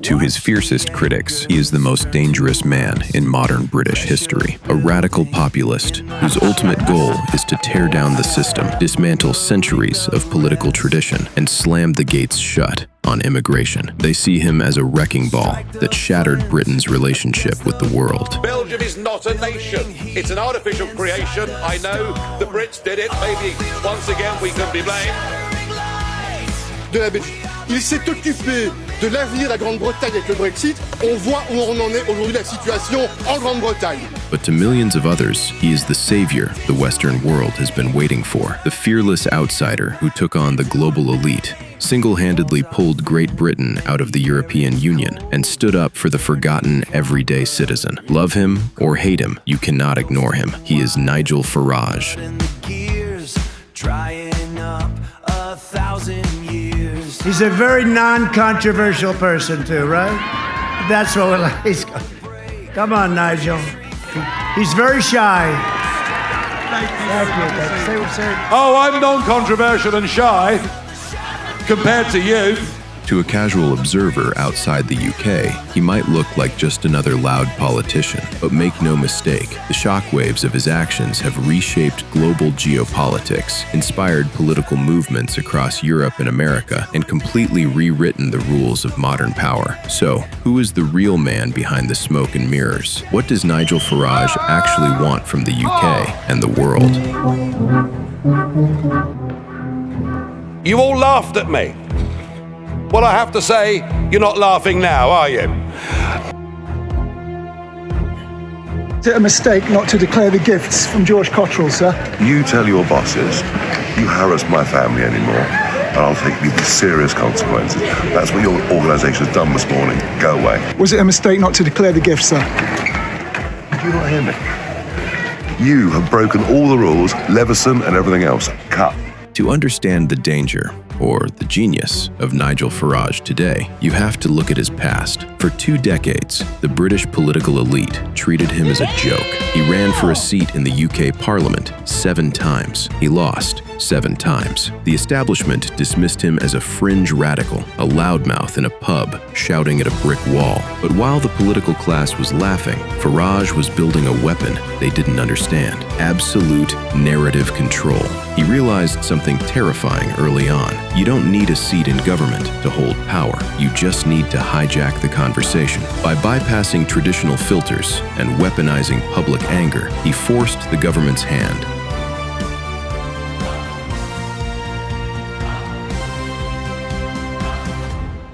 To his fiercest critics, he is the most dangerous man in modern British history. A radical populist whose ultimate goal is to tear down the system, dismantle centuries of political tradition, and slam the gates shut on immigration. They see him as a wrecking ball that shattered Britain's relationship with the world. Belgium is not a nation. It's an artificial creation. I know the Brits did it. Maybe once again we can be blamed. De la Belgique. Il s'est occupé de l'avenir de la Grande-Bretagne avec le Brexit. On voit où on en est aujourd'hui, la situation en Grande-Bretagne. But to millions of others, he is the savior the Western world has been waiting for. The fearless outsider who took on the global elite, single-handedly pulled Great Britain out of the European Union, and stood up for the forgotten everyday citizen. Love him or hate him, you cannot ignore him. He is Nigel Farage. He's a very non-controversial person too, right? That's what he's. Come on, Nigel. He's very shy. Thank you. Oh, I'm non-controversial and shy compared to you. To a casual observer outside the UK, he might look like just another loud politician. But make no mistake, the shockwaves of his actions have reshaped global geopolitics, inspired political movements across Europe and America, and completely rewritten the rules of modern power. So, who is the real man behind the smoke and mirrors? What does Nigel Farage actually want from the UK and the world? You all laughed at me. Well, I have to say, you're not laughing now, are you? Is it a mistake not to declare the gifts from George Cottrell, sir? You tell your bosses you harass my family anymore, and I'll take you with serious consequences. That's what your organisation has done this morning. Go away. Was it a mistake not to declare the gifts, sir? Did you not hear me? You have broken all the rules, Leveson and everything else. Cut. To understand the danger, or the genius, of Nigel Farage today, you have to look at his past. For 2 decades, the British political elite treated him as a joke. He ran for a seat in the UK Parliament 7 times. He lost 7 times. The establishment dismissed him as a fringe radical, a loudmouth in a pub, shouting at a brick wall. But while the political class was laughing, Farage was building a weapon they didn't understand: absolute narrative control. He realized something terrifying early on. You don't need a seat in government to hold power. You just need to hijack the conversation. By bypassing traditional filters and weaponizing public anger, he forced the government's hand.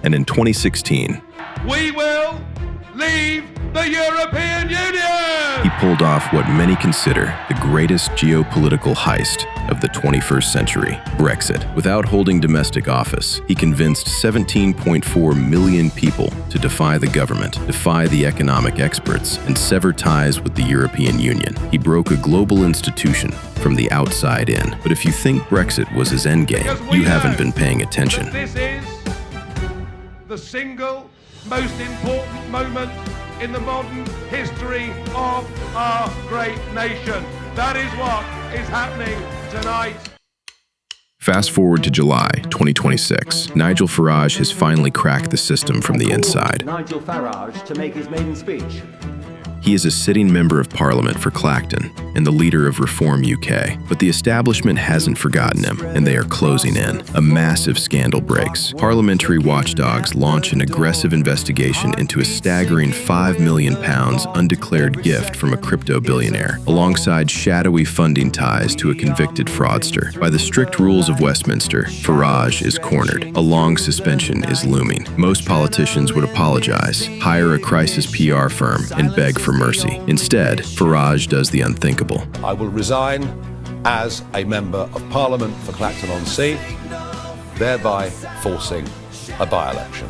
And in 2016, We will leave the European Union! he pulled off what many consider the greatest geopolitical heist of the 21st century: Brexit. Without holding domestic office, he convinced 17.4 million people to defy the government, defy the economic experts, and sever ties with the European Union. He broke a global institution from the outside in. But if you think Brexit was his endgame, you haven't been paying attention. This is the single most important moment in the modern history of our great nation. That is what is happening tonight. Fast forward to July 2026. Nigel Farage has finally cracked the system from the inside. Nigel Farage to make his maiden speech. He is a sitting member of Parliament for Clacton and the leader of Reform UK. But the establishment hasn't forgotten him, and they are closing in. A massive scandal breaks. Parliamentary watchdogs launch an aggressive investigation into a staggering £5 million undeclared gift from a crypto billionaire, alongside shadowy funding ties to a convicted fraudster. By the strict rules of Westminster, Farage is cornered. A long suspension is looming. Most politicians would apologize, hire a crisis PR firm, and beg for mercy. Instead, Farage does the unthinkable. I will resign as a Member of Parliament for Clacton-on-Sea, thereby forcing a by-election,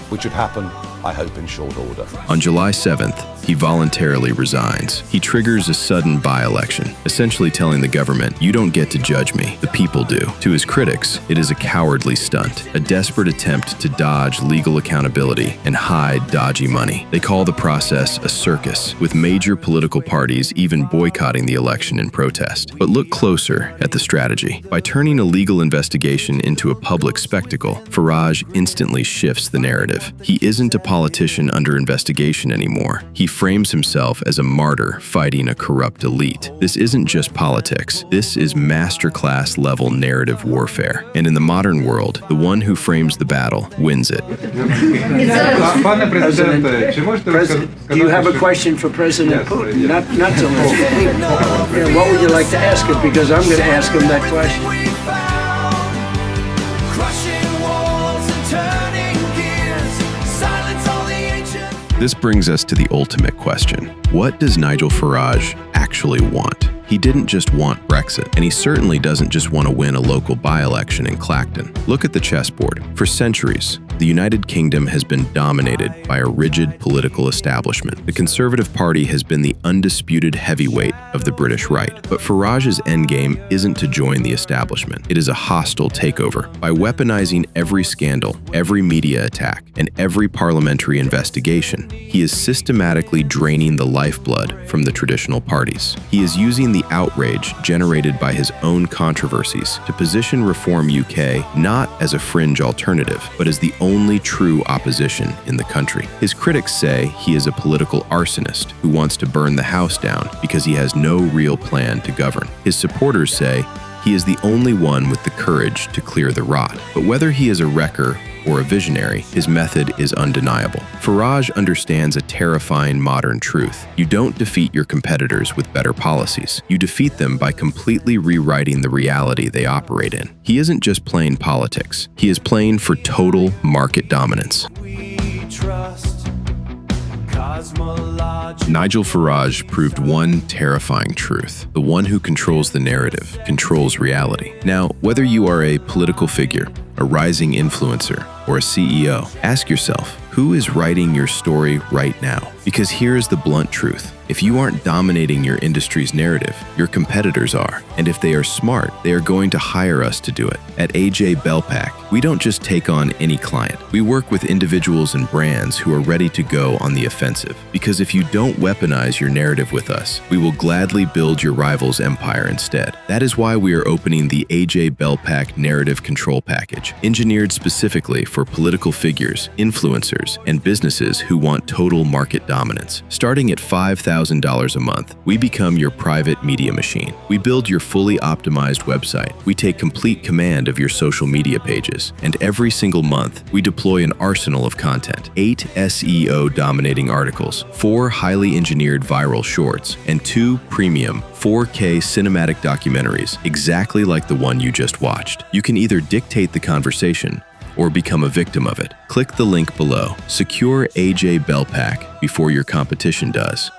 which would happen, I hope, in short order. On July 7th, he voluntarily resigns. He triggers a sudden by-election, essentially telling the government, "You don't get to judge me, the people do." To his critics, it is a cowardly stunt, a desperate attempt to dodge legal accountability and hide dodgy money. They call the process a circus, with major political parties even boycotting the election in protest. But look closer at the strategy. By turning a legal investigation into a public spectacle, Farage instantly shifts the narrative. He isn't a politician under investigation anymore. He frames himself as a martyr fighting a corrupt elite. This isn't just politics. This is masterclass level narrative warfare. And in the modern world, the one who frames the battle wins it. Do you have a question for President Putin? Not so much. What would you like to ask him? Because I'm going to ask him that question. This brings us to the ultimate question. What does Nigel Farage actually want? He didn't just want Brexit, and he certainly doesn't just want to win a local by-election in Clacton. Look at the chessboard. For centuries, the United Kingdom has been dominated by a rigid political establishment. The Conservative Party has been the undisputed heavyweight of the British right. But Farage's endgame isn't to join the establishment. It is a hostile takeover. By weaponizing every scandal, every media attack, and every parliamentary investigation, he is systematically draining the lifeblood from the traditional parties. He is using the outrage generated by his own controversies to position Reform UK not as a fringe alternative, but as the only true opposition in the country. His critics say he is a political arsonist who wants to burn the house down because he has no real plan to govern. His supporters say he is the only one with the courage to clear the rot. But whether he is a wrecker or a visionary, his method is undeniable. Farage understands a terrifying modern truth. You don't defeat your competitors with better policies. You defeat them by completely rewriting the reality they operate in. He isn't just playing politics. He is playing for total market dominance. Nigel Farage proved one terrifying truth. The one who controls the narrative controls reality. Now, whether you are a political figure, a rising influencer, or a CEO, ask yourself, who is writing your story right now? Because here's the blunt truth. If you aren't dominating your industry's narrative, your competitors are. And if they are smart, they are going to hire us to do it. At AJ BELPAK, we don't just take on any client. We work with individuals and brands who are ready to go on the offensive. Because if you don't weaponize your narrative with us, we will gladly build your rival's empire instead. That is why we are opening the AJ BELPAK Narrative Control Package, engineered specifically for political figures, influencers, and businesses who want total market dominance. Starting at $5,000 a month, we become your private media machine. We build your fully optimized website. We take complete command of your social media pages. And every single month, we deploy an arsenal of content. 8 SEO-dominating articles, 4 highly engineered viral shorts, and 2 premium 4K cinematic documentaries, exactly like the one you just watched. You can either dictate the conversation or become a victim of it. Click the link below. Secure AJ BELPAK before your competition does.